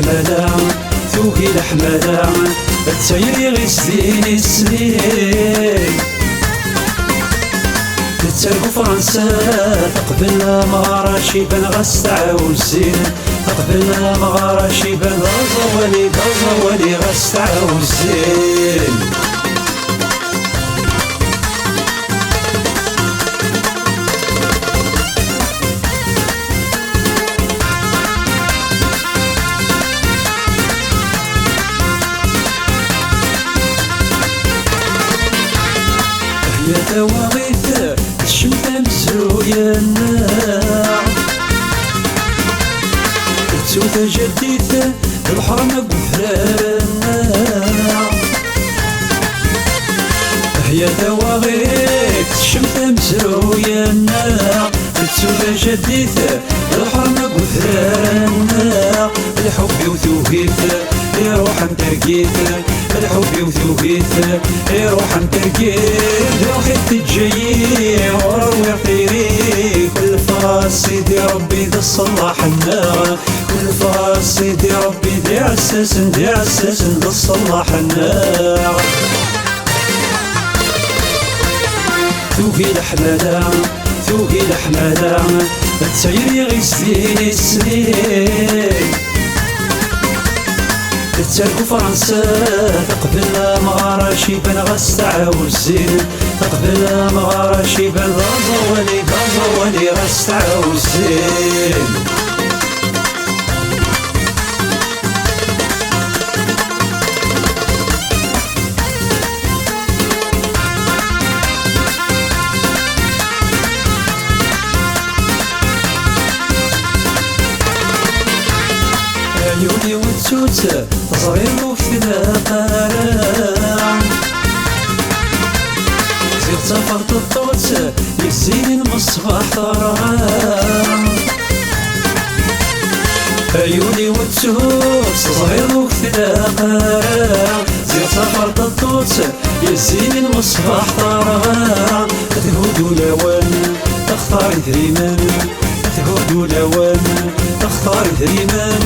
الحمادة ثوكي الحمادة التسيري غي سنين السنين تتسالكو فرنسا تقبل مغارة شيبان غستعاون الزين تقبل مغارة شيبان غزوالي غستعاون الزين يا تواغيث الشمتة مزروية النار تسوث جديث الحرم بفرار النار يا تواغيث الشمتة مزروية النار تسوث جديث الحرم بفرار النار الحب وثوهيث يروح نترقيث الحب وثوقيث يروح نترقيث روحي تجيي وروي طيري كل فراس سيدي ربي ذا الصلاح النار كل فراس سيدي ربي ذي عساس ذا الصلاح النار ثوقي الحمادة تسيري غي سنين السنين تتسالكو فرنسا تقبل مغارة شيبان غستعاون الزين تقبل مغارة شيبان غزوالي غستعاون الزين عيوني والتوت صغير وكذا قارع زيد سافرت الطوت يزين المصباح طرعا عيوني والتوت صغير وكذا قارع زيد سافرت الطوت يزين المصباح طرعا تهود الاوان تختار ثريمان تهود الاوان تختار ثريمان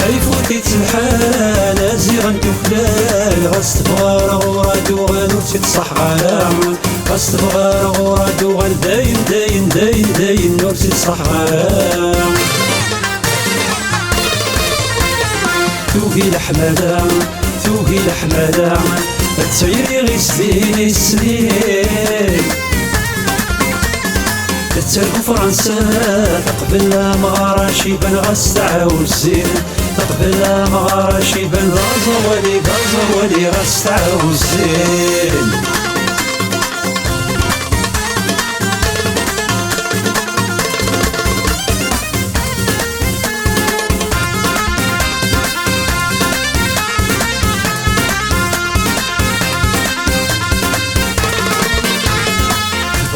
عيفوتي تسمحان زيغن تفلال غستبغار غوراد وغانو تتصح غرام غستبغار غوراد وغان داين نور تتصح غرام ثوقي الحمادة تسيري غي سنين السنين تتسالكو فرنسا تقبل مغارة شيبان غستعاون الزين تقبل مغارة شيبان غزوالي غستعاون الزين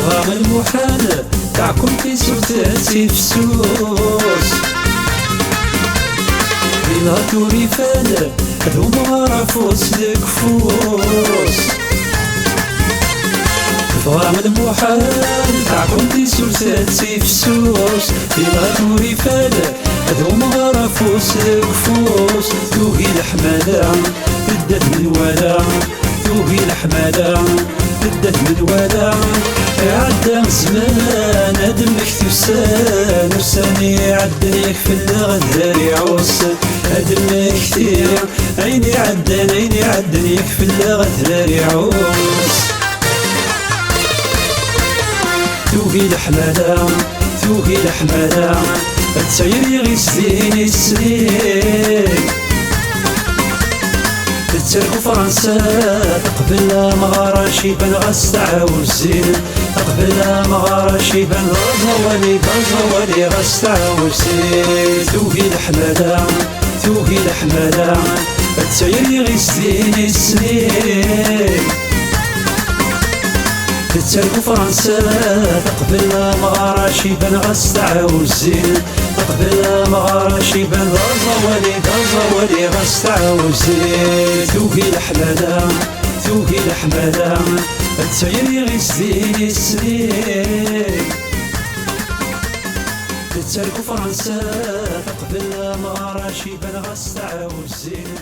غام المحال تاعكم في سلطاتي فسوس بلا توري فال هذو معرفوس الكفوس غام المحال تاعكم في سلطاتي فسوس بلا توري فال هذو معرفوس الكفوس ثوقي الحمادة بدات من ولا ثوقي الحمادة بدات من ولا عدى زمان ادمك تسان وساني عدنيك في الغدار يعوس ادمك كثير عيني عدنيك في الغدار يعوس ثوقي الحمادة تسيري غي سنين السنين تتسالكو فرنسا تقبل مغارة شيبان غستعاون الزين تقبل مغارة شيبان غزوالي غستعاون الزين ثوقي الحمادة تسيري غي سنين السنين تتسالكو فرنسا تقبل مغارة شيبان غستعاون الزين تقبل مغارة شيبان غزوالي غستعاون الزين ثوقي الحمادة تسيري غي سنين السنين تترك فرنسا تقبل مغارة شيبان غاس تعاود زين